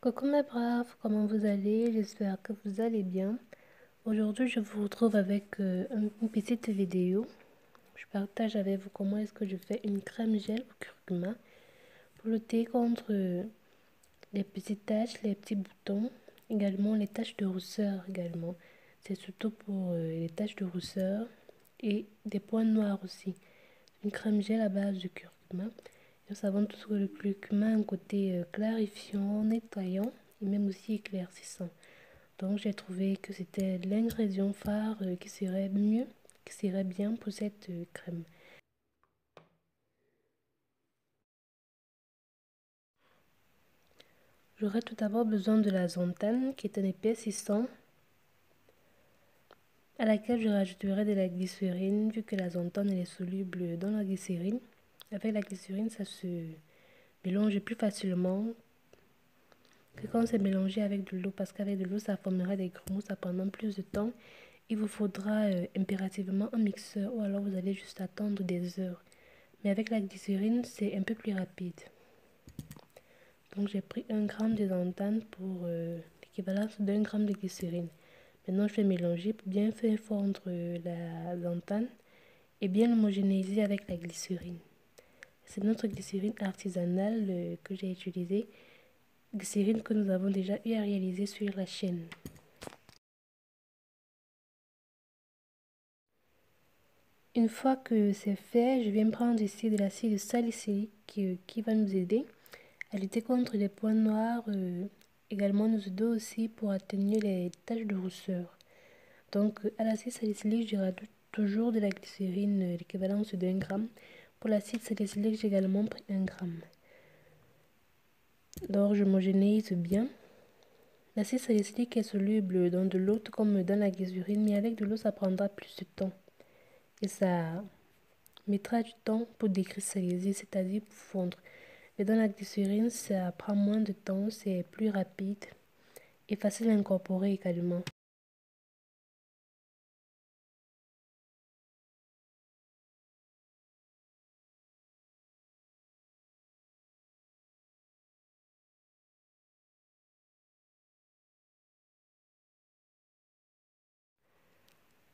Coucou mes braves, comment vous allez? J'espère que vous allez bien. Aujourd'hui, je vous retrouve avec une petite vidéo. Je partage avec vous comment est-ce que je fais une crème gel au curcuma pour lutter contre les petites taches, les petits boutons, également les taches de rousseur également. C'est surtout pour les taches de rousseur et des points noirs aussi. Une crème gel à base de curcuma. Nous savons tous que le curcuma a un côté clarifiant, nettoyant et même aussi éclaircissant. Donc j'ai trouvé que c'était l'ingrédient phare qui serait mieux, qui serait bien pour cette crème. J'aurai tout d'abord besoin de la xanthane qui est un épaississant à laquelle je rajouterai de la glycérine vu que la xanthane elle est soluble dans la glycérine. Avec la glycérine ça se mélange plus facilement que quand c'est mélangé avec de l'eau parce qu'avec de l'eau ça formera des grumeaux, ça prendra plus de temps. Il vous faudra impérativement un mixeur ou alors vous allez juste attendre des heures. Mais avec la glycérine, c'est un peu plus rapide. Donc j'ai pris 1 gramme de xanthane pour l'équivalence d'1 gramme de glycérine. Maintenant je vais mélanger pour bien faire fondre la xanthane et bien homogénéiser avec la glycérine. C'est notre glycérine artisanale que j'ai utilisée. Glycérine que nous avons déjà eu à réaliser sur la chaîne. Une fois que c'est fait, je viens prendre ici de l'acide salicylique qui va nous aider à lutter contre les points noirs, également nous aider aussi pour atténuer les taches de rousseur. Donc à l'acide salicylique, je rajoute toujours de la glycérine, l'équivalence d'1 gramme. Pour l'acide salicylique, j'ai également pris 1 gramme. Donc je homogénéise bien. L'acide salicylique est soluble dans de l'eau comme dans la glycérine, mais avec de l'eau, ça prendra plus de temps. Et ça mettra du temps pour décristalliser, c'est-à-dire pour fondre. Mais dans la glycérine, ça prend moins de temps, c'est plus rapide et facile à incorporer également.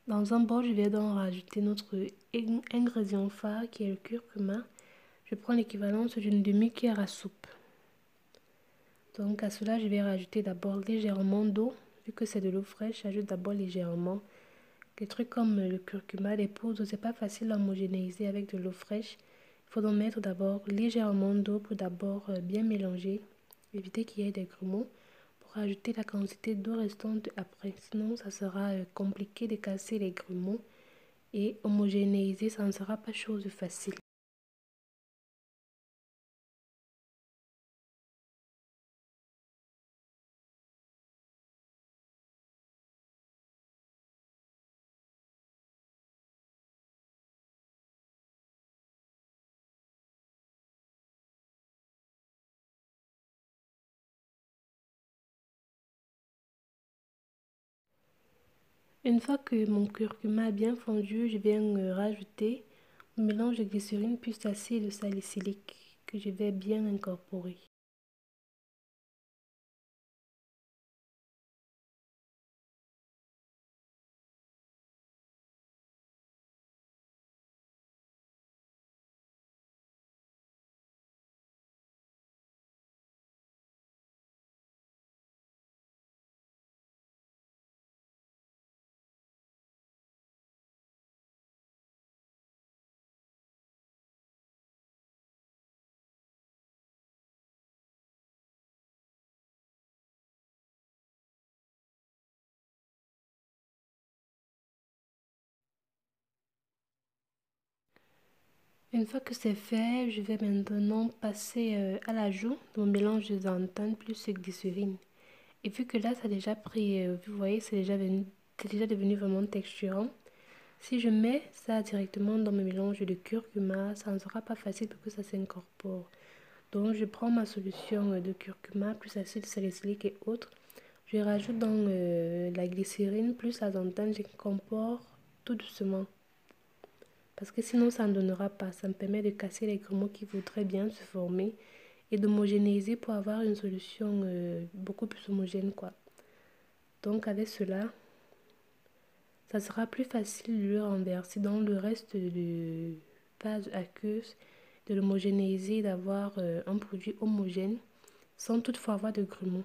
Dans un bol, je vais donc rajouter notre ingrédient phare qui est le curcuma. Je prends l'équivalence d'une demi-cuillère à soupe. Donc à cela, je vais rajouter d'abord légèrement d'eau. Vu que c'est de l'eau fraîche, j'ajoute d'abord légèrement. Des trucs comme le curcuma, les poudres, c'est pas facile à homogénéiser avec de l'eau fraîche. Il faut donc mettre d'abord légèrement d'eau pour d'abord bien mélanger, éviter qu'il y ait des grumeaux, pour ajouter la quantité d'eau restante après. Sinon, ça sera compliqué de casser les grumeaux et homogénéiser, ça ne sera pas chose facile. Une fois que mon curcuma a bien fondu, je viens rajouter un mélange de glycérine plus acide salicylique que je vais bien incorporer. Une fois que c'est fait, je vais maintenant passer à l'ajout de mon mélange de xanthane plus glycérine. Et vu que là, ça a déjà pris, vous voyez, c'est déjà devenu vraiment texturant. Si je mets ça directement dans mon mélange de curcuma, ça ne sera pas facile pour que ça s'incorpore. Donc, je prends ma solution de curcuma plus acide salicylique et autres. Je rajoute dans la glycérine plus la xanthane, j'incorpore tout doucement. Parce que sinon, ça ne donnera pas. Ça me permet de casser les grumeaux qui voudraient bien se former et d'homogénéiser pour avoir une solution beaucoup plus homogène, quoi. Donc avec cela, ça sera plus facile de le renverser dans le reste de phase aqueuse, de l'homogénéiser, d'avoir un produit homogène sans toutefois avoir de grumeaux.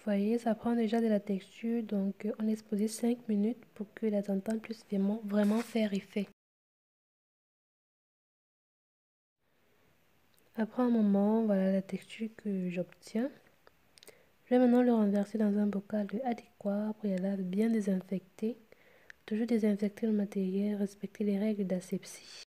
Vous voyez, ça prend déjà de la texture, donc on laisse poser 5 minutes pour que la tantane puisse vraiment faire effet. Après un moment, voilà la texture que j'obtiens. Je vais maintenant le renverser dans un bocal adéquat, préalable bien désinfecté. Toujours désinfecter le matériel, respecter les règles d'asepsie.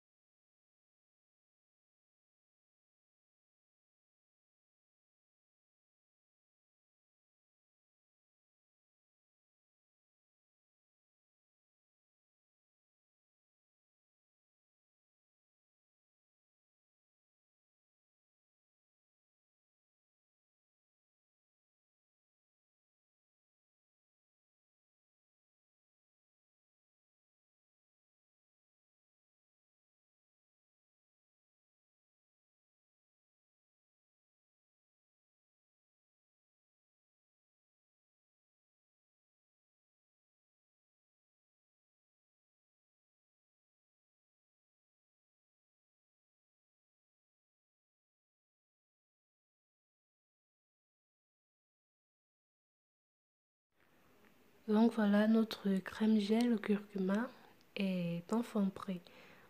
Donc voilà, notre crème gel au curcuma est enfin prêt.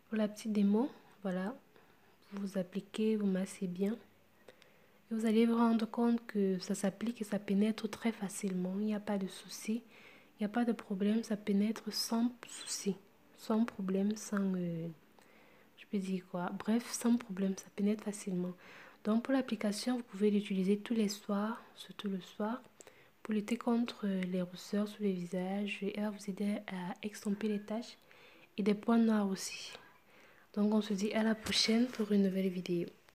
Pour la petite démo, voilà, vous appliquez, vous massez bien. Et vous allez vous rendre compte que ça s'applique et ça pénètre très facilement. Il n'y a pas de souci, il n'y a pas de problème, ça pénètre sans souci, sans problème, sans... je peux dire quoi? Bref, sans problème, ça pénètre facilement. Donc pour l'application, vous pouvez l'utiliser tous les soirs, surtout le soir, pour lutter contre les rousseurs sur le visage et elle va vous aider à extomper les taches et des points noirs aussi. Donc on se dit à la prochaine pour une nouvelle vidéo.